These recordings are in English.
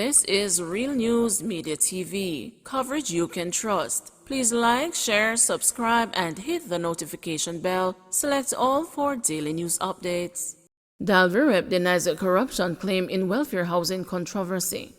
This is Real News Media TV, coverage you can trust. Please like, share, subscribe, and hit the notification bell. Select all for daily news updates. Dalvey Rep denies a corruption claim in welfare housing controversy.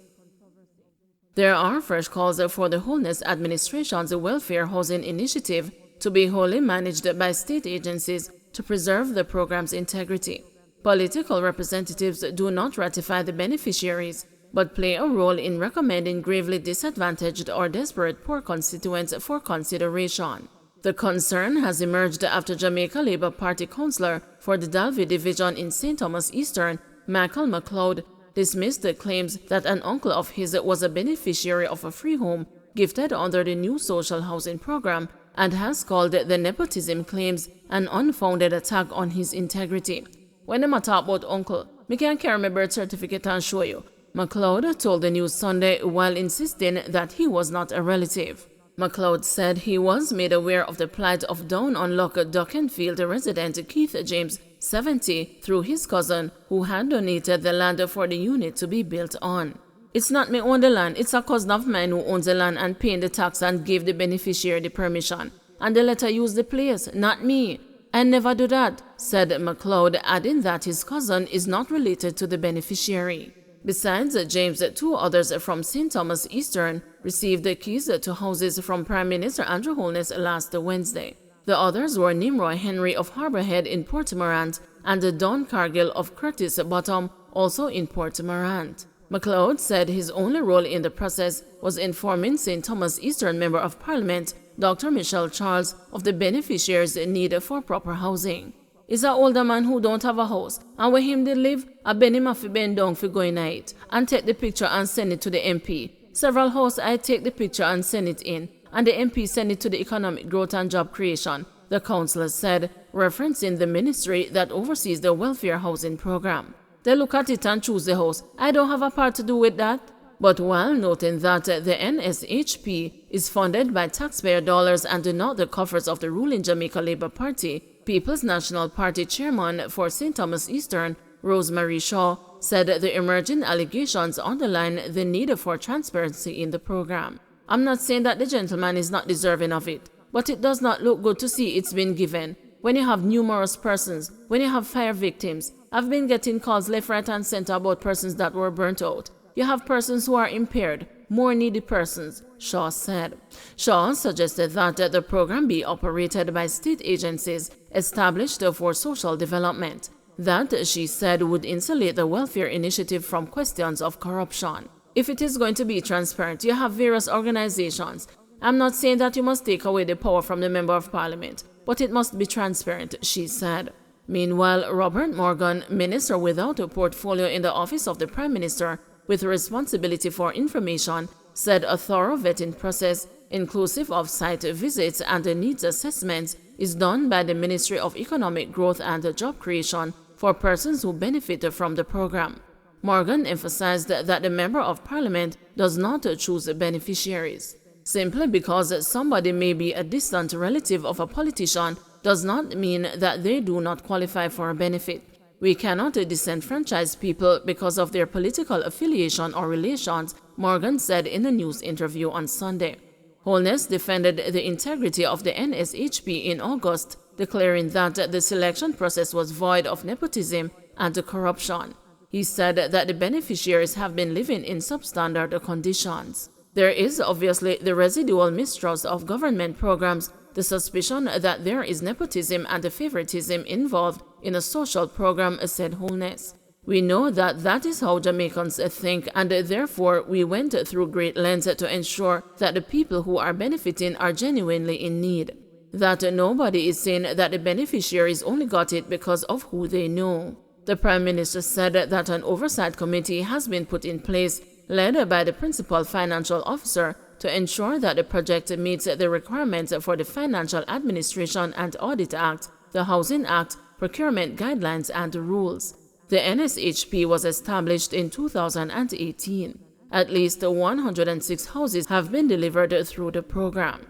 There are fresh calls for the Wholeness Administration's Welfare Housing Initiative to be wholly managed by state agencies to preserve the program's integrity. Political representatives do not ratify the beneficiaries, but play a role in recommending gravely disadvantaged or desperate poor constituents for consideration. The concern has emerged after Jamaica Labour Party councillor for the Dalvey Division in St. Thomas Eastern, Michael McLeod, dismissed the claims that an uncle of his was a beneficiary of a free home gifted under the new social housing program and has called the nepotism claims an unfounded attack on his integrity. When them talk about uncle, me can carry my birth certificate and show you, McLeod told the News Sunday while insisting that he was not a relative. McLeod said he was made aware of the plight of down-on-luck Duckenfield resident Keith James, 70, through his cousin who had donated the land for the unit to be built on. It's not me own the land, it's a cousin of mine who owns the land and paying the tax and gave the beneficiary the permission. And they let her use the place, not me. I never do that, said McLeod, adding that his cousin is not related to the beneficiary. Besides James, two others from St. Thomas Eastern received the keys to houses from Prime Minister Andrew Holness last Wednesday. The others were Nimroy Henry of Harbourhead in Port Morant and Don Cargill of Curtis Bottom, also in Port Morant. McLeod said his only role in the process was informing St. Thomas Eastern Member of Parliament Dr. Michelle Charles of the beneficiaries' need for proper housing. Is a older man who don't have a house, and where him they live, a ben him fi bend down fi go in it, and take the picture and send it to the MP. Several houses I take the picture and send it in, and the MP send it to the Economic Growth and Job Creation, the councillor said, referencing the ministry that oversees the welfare housing program. They look at it and choose the house. I don't have a part to do with that. But while noting that the NSHP is funded by taxpayer dollars and not the coffers of the ruling Jamaica Labour Party, People's National Party chairman for St. Thomas Eastern, Rosemary Shaw, said the emerging allegations underline the need for transparency in the program. I'm not saying that the gentleman is not deserving of it, but it does not look good to see it's been given. When you have numerous persons, when you have fire victims, I've been getting calls left, right and center about persons that were burnt out. You have persons who are impaired, more needy persons, Shaw said. Shaw suggested that the program be operated by state agencies established for social development. That, she said, would insulate the welfare initiative from questions of corruption. If it is going to be transparent, you have various organizations. I'm not saying that you must take away the power from the Member of Parliament, but it must be transparent, she said. Meanwhile, Robert Morgan, minister without a portfolio in the office of the Prime Minister, with responsibility for information, said a thorough vetting process, inclusive of site visits and needs assessments, is done by the Ministry of Economic Growth and Job Creation for persons who benefit from the program. Morgan emphasized that the Member of Parliament does not choose beneficiaries. Simply because somebody may be a distant relative of a politician does not mean that they do not qualify for a benefit. We cannot disenfranchise people because of their political affiliation or relations, Morgan said in a news interview on Sunday. Holness defended the integrity of the NSHP in August, declaring that the selection process was void of nepotism and corruption. He said that the beneficiaries have been living in substandard conditions. There is obviously the residual mistrust of government programs, the suspicion that there is nepotism and favoritism involved in a social program, said Holness. We know that that is how Jamaicans think, and therefore we went through great lengths to ensure that the people who are benefiting are genuinely in need. That nobody is saying that the beneficiaries only got it because of who they know. The Prime Minister said that an oversight committee has been put in place, led by the Principal Financial Officer, to ensure that the project meets the requirements for the Financial Administration and Audit Act, the Housing Act, procurement guidelines and rules. The NSHP was established in 2018. At least 106 houses have been delivered through the program.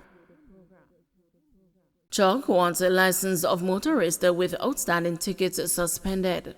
Chog wants a license of motorists with outstanding tickets suspended.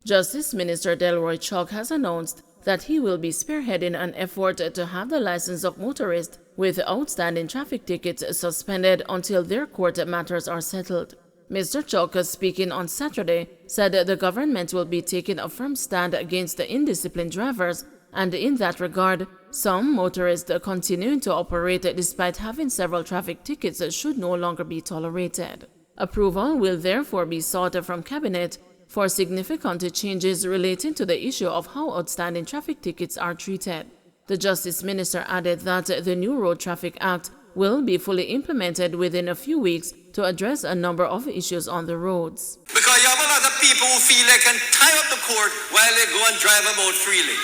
Justice Minister Delroy Chog has announced that he will be spearheading an effort to have the license of motorists with outstanding traffic tickets suspended until their court matters are settled. Mr. Chuck, speaking on Saturday, said the government will be taking a firm stand against the indisciplined drivers, and in that regard, some motorists continuing to operate despite having several traffic tickets should no longer be tolerated. Approval will therefore be sought from Cabinet for significant changes relating to the issue of how outstanding traffic tickets are treated. The Justice Minister added that the new Road Traffic Act will be fully implemented within a few weeks to address a number of issues on the roads. Because you have a lot of people who feel they can tie up the court while they go and drive about freely.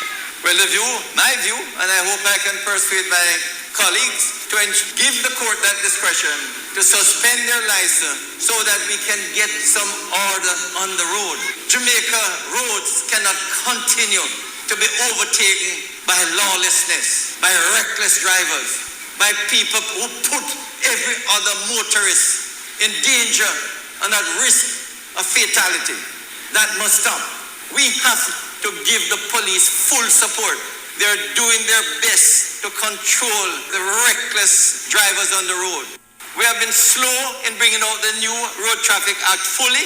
Well, my view, and I hope I can persuade my colleagues to give the court that discretion to suspend their license so that we can get some order on the road. Jamaica roads cannot continue to be overtaken by lawlessness, by reckless drivers, by people who put every other motorist in danger and at risk of fatality. That must stop. We have to give the police full support. They're doing their best to control the reckless drivers on the road. We have been slow in bringing out the new Road Traffic Act fully,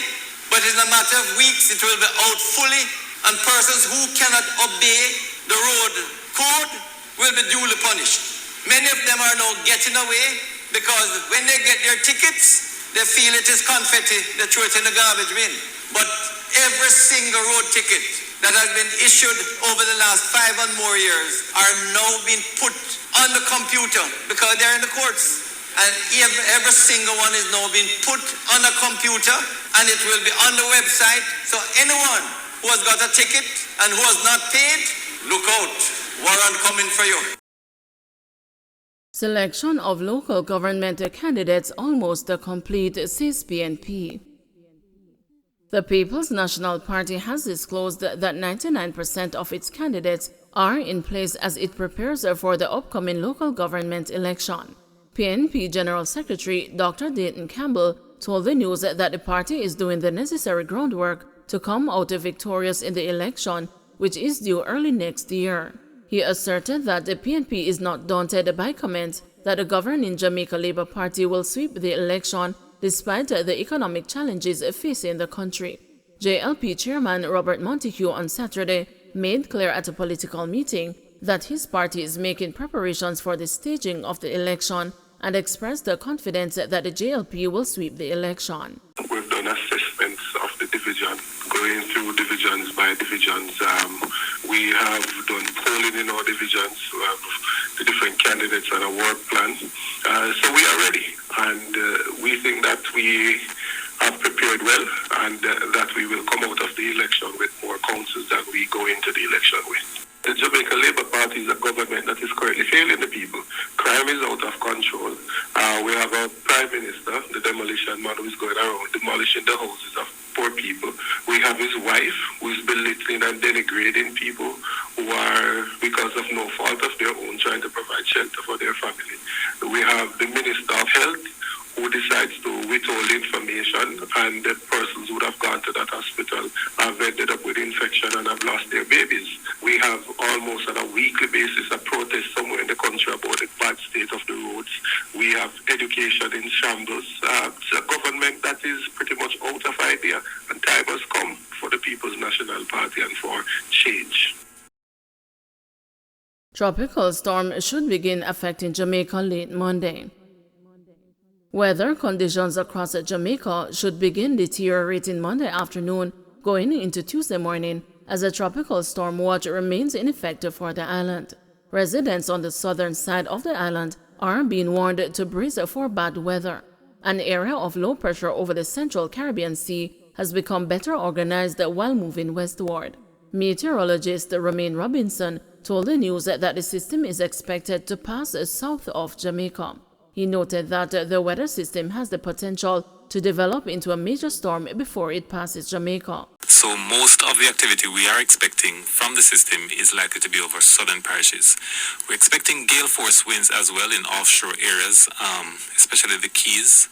but in a matter of weeks it will be out fully, and persons who cannot obey the road code will be duly punished. Many of them are now getting away because when they get their tickets, they feel it is confetti, they throw it in the garbage bin. But every single road ticket that has been issued over the last 5 and more years are now being put on the computer because they're in the courts. And every single one is now being put on a computer, and it will be on the website. So anyone who has got a ticket and who has not paid, look out. Warrant coming for you. Selection of local government candidates almost complete, says PNP. The People's National Party has disclosed that 99% of its candidates are in place as it prepares for the upcoming local government election. PNP General Secretary Dr. Dayton Campbell told the news that the party is doing the necessary groundwork to come out victorious in the election, which is due early next year. He asserted that the PNP is not daunted by comments that the governing Jamaica Labour Party will sweep the election despite the economic challenges facing the country. JLP Chairman Robert Montague on Saturday made clear at a political meeting that his party is making preparations for the staging of the election and expressed the confidence that the JLP will sweep the election. We've done assessments of the division, going through divisions by divisions. We have done polling in our divisions. We have the different candidates and a work plan. So we are ready, and we think that we have prepared well, and that we will come out of the election with more councils than we go into the election with. The Jamaica Labour Party is a government that is currently failing the people. Crime is out of control. We have a Prime Minister, the demolition man, who is going around demolishing the houses of poor people. We have his wife, who is belittling and denigrating people who are, because of no fault of their own, trying to provide shelter for their family. We have the Minister of Health, who decides to withhold information, and the persons who would have gone to that hospital have ended up with infection and have lost their babies. We have almost on a weekly basis a protest somewhere in the country about the bad state of the roads. We have education in shambles. It's a government that is pretty much out of idea, and time has come for the People's National Party and for change. Tropical storm should begin affecting Jamaica late Monday. Weather conditions across Jamaica should begin deteriorating Monday afternoon, going into Tuesday morning, as a tropical storm watch remains in effect for the island. Residents on the southern side of the island are being warned to brace for bad weather. An area of low pressure over the central Caribbean Sea has become better organized while moving westward. Meteorologist Romaine Robinson told the news that the system is expected to pass south of Jamaica. He noted that the weather system has the potential to develop into a major storm before it passes Jamaica. So most of the activity we are expecting from the system is likely to be over southern parishes. We're expecting gale force winds as well in offshore areas, especially the Keys.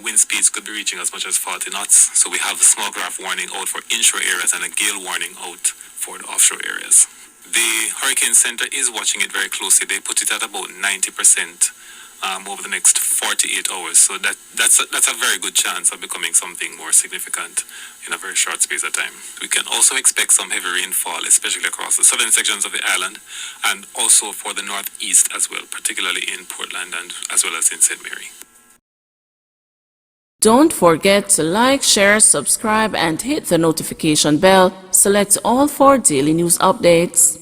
Wind speeds could be reaching as much as 40 knots. So we have a small craft warning out for inshore areas and a gale warning out for the offshore areas. The Hurricane Center is watching it very closely. They put it at about 90% over the next 48 hours. So that's a very good chance of becoming something more significant in a very short space of time. We can also expect some heavy rainfall, especially across the southern sections of the island, and also for the northeast as well, particularly in Portland and as well as in St. Mary. Don't forget to like, share, subscribe, and hit the notification bell. Select all for daily news updates.